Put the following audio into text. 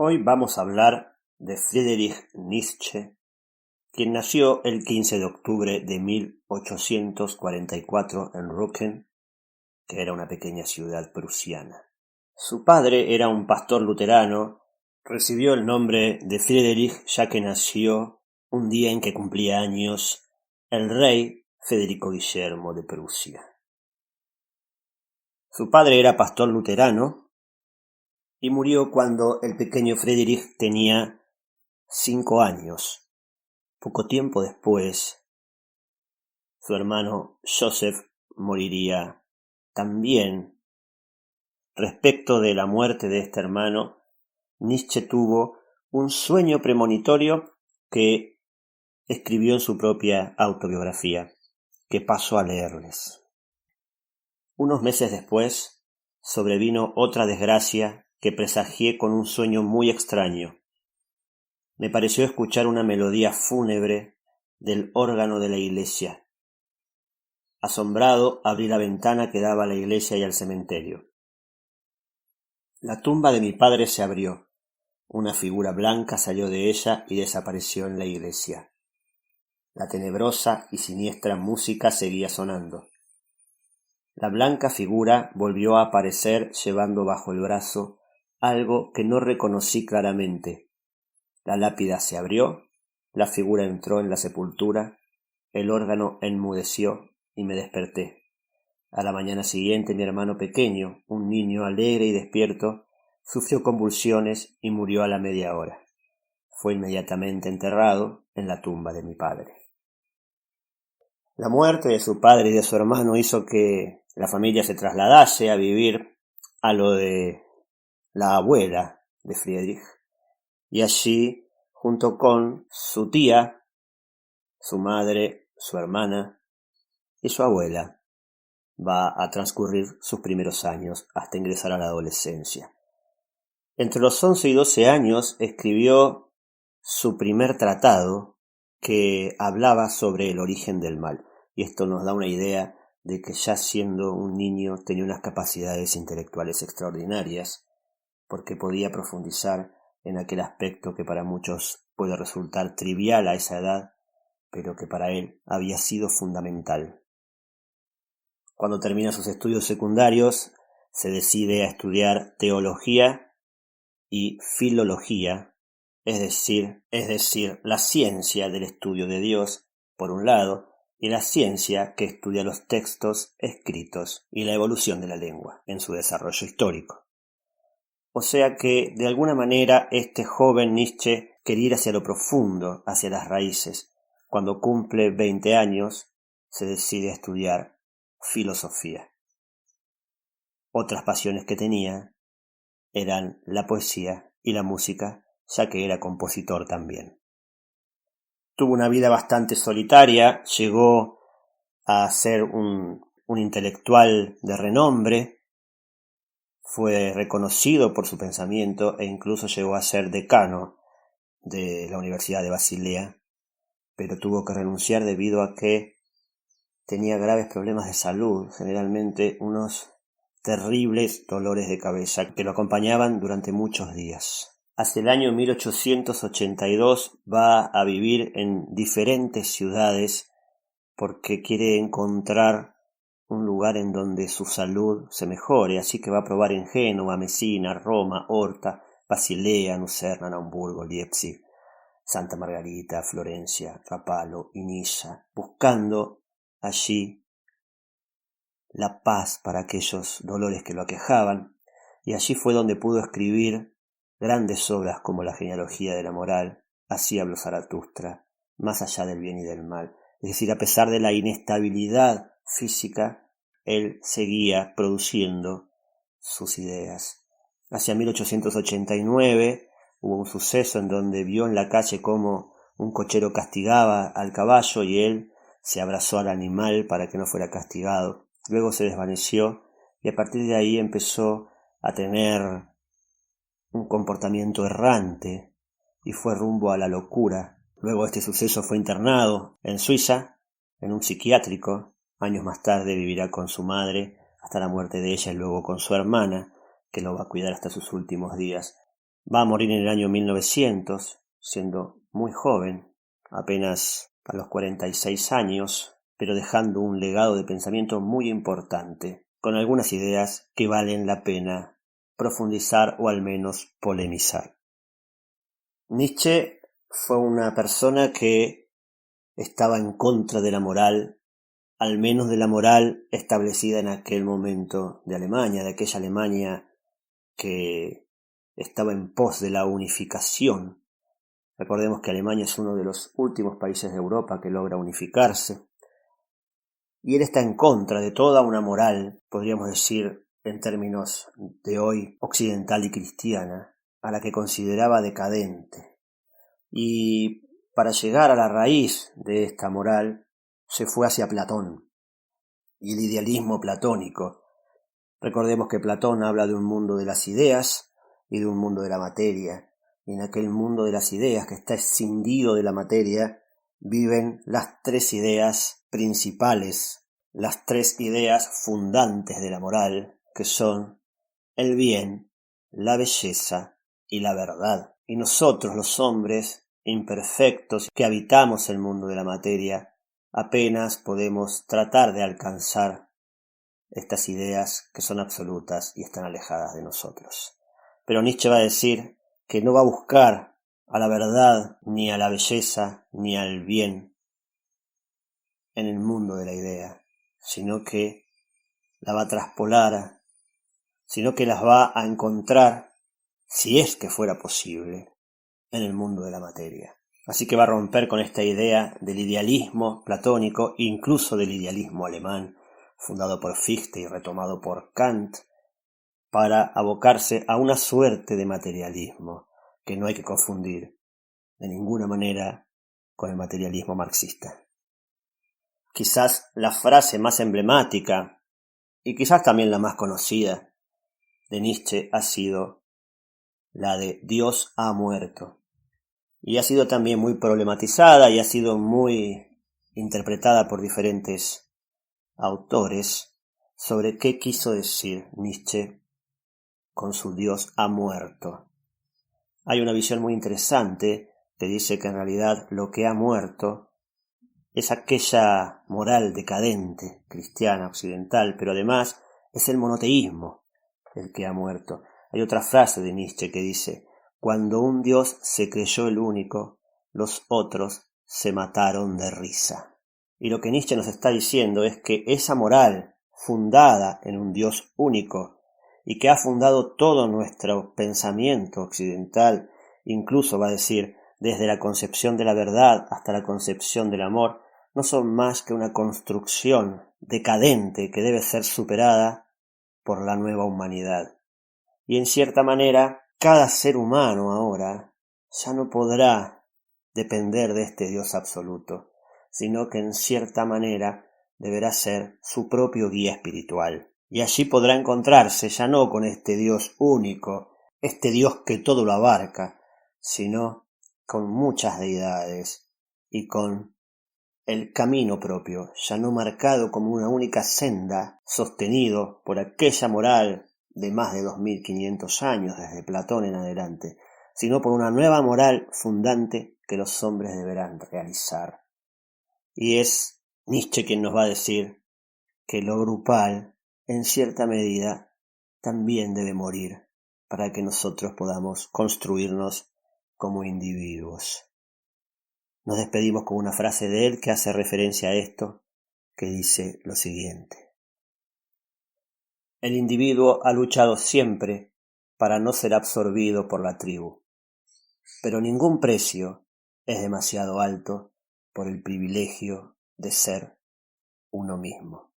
Hoy vamos a hablar de Friedrich Nietzsche, quien nació el 15 de octubre de 1844 en Rücken, que era una pequeña ciudad prusiana. Su padre era un pastor luterano. Recibió el nombre de Friedrich ya que nació un día en que cumplía años el rey Federico Guillermo de Prusia. Su padre era pastor luterano y murió cuando el pequeño Friedrich tenía 5 años. Poco tiempo después, su hermano Joseph moriría también. Respecto de la muerte de este hermano, Nietzsche tuvo un sueño premonitorio que escribió en su propia autobiografía, que paso a leerles. Unos meses después, sobrevino otra desgracia que presagié con un sueño muy extraño. Me pareció escuchar una melodía fúnebre del órgano de la iglesia. Asombrado, abrí la ventana que daba a la iglesia y al cementerio. La tumba de mi padre se abrió. Una figura blanca salió de ella y desapareció en la iglesia. La tenebrosa y siniestra música seguía sonando. La blanca figura volvió a aparecer llevando bajo el brazo algo que no reconocí claramente. La lápida se abrió, la figura entró en la sepultura, el órgano enmudeció y me desperté. A la mañana siguiente mi hermano pequeño, un niño alegre y despierto, sufrió convulsiones y murió a la media hora. Fue inmediatamente enterrado en la tumba de mi padre. La muerte de su padre y de su hermano hizo que la familia se trasladase a vivir a lo de la abuela de Friedrich, y allí, junto con su tía, su madre, su hermana y su abuela, va a transcurrir sus primeros años hasta ingresar a la adolescencia. Entre los 11 y 12 años escribió su primer tratado que hablaba sobre el origen del mal, y esto nos da una idea de que ya siendo un niño tenía unas capacidades intelectuales extraordinarias, porque podía profundizar en aquel aspecto que para muchos puede resultar trivial a esa edad, pero que para él había sido fundamental. Cuando termina sus estudios secundarios, se decide a estudiar teología y filología, es decir, la ciencia del estudio de Dios, por un lado, y la ciencia que estudia los textos escritos y la evolución de la lengua en su desarrollo histórico. O sea que, de alguna manera, este joven Nietzsche quería ir hacia lo profundo, hacia las raíces. Cuando cumple 20 años, se decide a estudiar filosofía. Otras pasiones que tenía eran la poesía y la música, ya que era compositor también. Tuvo una vida bastante solitaria, llegó a ser un intelectual de renombre, fue reconocido por su pensamiento e incluso llegó a ser decano de la Universidad de Basilea, pero tuvo que renunciar debido a que tenía graves problemas de salud, generalmente unos terribles dolores de cabeza que lo acompañaban durante muchos días. Hacia el año 1882 va a vivir en diferentes ciudades porque quiere encontrar un lugar en donde su salud se mejore, así que va a probar en Génova, Messina, Roma, Horta, Basilea, Lucerna, Naumburgo, Leipzig, Santa Margarita, Florencia, Rapallo y Niza, buscando allí la paz para aquellos dolores que lo aquejaban, y allí fue donde pudo escribir grandes obras como La genealogía de la moral, Así habló Zaratustra, Más allá del bien y del mal. Es decir, a pesar de la inestabilidad física, él seguía produciendo sus ideas. Hacia 1889 hubo un suceso en donde vio en la calle cómo un cochero castigaba al caballo y él se abrazó al animal para que no fuera castigado. Luego se desvaneció y a partir de ahí empezó a tener un comportamiento errante y fue rumbo a la locura. Luego de este suceso fue internado en Suiza, en un psiquiátrico. Años más tarde vivirá con su madre hasta la muerte de ella y luego con su hermana, que lo va a cuidar hasta sus últimos días. Va a morir en el año 1900, siendo muy joven, apenas a los 46 años, pero dejando un legado de pensamiento muy importante, con algunas ideas que valen la pena profundizar o al menos polemizar. Nietzsche fue una persona que estaba en contra de la moral, al menos de la moral establecida en aquel momento de Alemania, de aquella Alemania que estaba en pos de la unificación. Recordemos que Alemania es uno de los últimos países de Europa que logra unificarse. Y él está en contra de toda una moral, podríamos decir en términos de hoy, occidental y cristiana, a la que consideraba decadente. Y para llegar a la raíz de esta moral, se fue hacia Platón y el idealismo platónico. Recordemos que Platón habla de un mundo de las ideas y de un mundo de la materia. Y en aquel mundo de las ideas que está escindido de la materia, viven las tres ideas principales, las tres ideas fundantes de la moral, que son el bien, la belleza y la verdad. Y nosotros, los hombres imperfectos que habitamos el mundo de la materia, apenas podemos tratar de alcanzar estas ideas que son absolutas y están alejadas de nosotros. Pero Nietzsche va a decir que no va a buscar a la verdad, ni a la belleza, ni al bien en el mundo de la idea, sino que la va a traspolar, sino que las va a encontrar, si es que fuera posible, en el mundo de la materia. Así que va a romper con esta idea del idealismo platónico, incluso del idealismo alemán, fundado por Fichte y retomado por Kant, para abocarse a una suerte de materialismo que no hay que confundir de ninguna manera con el materialismo marxista. Quizás la frase más emblemática y quizás también la más conocida de Nietzsche ha sido la de Dios ha muerto. Y ha sido también muy problematizada y ha sido muy interpretada por diferentes autores sobre qué quiso decir Nietzsche con su Dios ha muerto. Hay una visión muy interesante que dice que en realidad lo que ha muerto es aquella moral decadente, cristiana, occidental, pero además es el monoteísmo el que ha muerto. Hay otra frase de Nietzsche que dice: cuando un Dios se creyó el único, los otros se mataron de risa. Y lo que Nietzsche nos está diciendo es que esa moral fundada en un Dios único y que ha fundado todo nuestro pensamiento occidental, incluso va a decir desde la concepción de la verdad hasta la concepción del amor, no son más que una construcción decadente que debe ser superada por la nueva humanidad. Y en cierta manera, cada ser humano ahora ya no podrá depender de este Dios absoluto, sino que en cierta manera deberá ser su propio guía espiritual. Y allí podrá encontrarse ya no con este Dios único, este Dios que todo lo abarca, sino con muchas deidades y con el camino propio, ya no marcado como una única senda, sostenido por aquella moral de más de 2500 años desde Platón en adelante, sino por una nueva moral fundante que los hombres deberán realizar. Y es Nietzsche quien nos va a decir que lo grupal, en cierta medida, también debe morir para que nosotros podamos construirnos como individuos. Nos despedimos con una frase de él que hace referencia a esto, que dice lo siguiente: el individuo ha luchado siempre para no ser absorbido por la tribu, pero ningún precio es demasiado alto por el privilegio de ser uno mismo.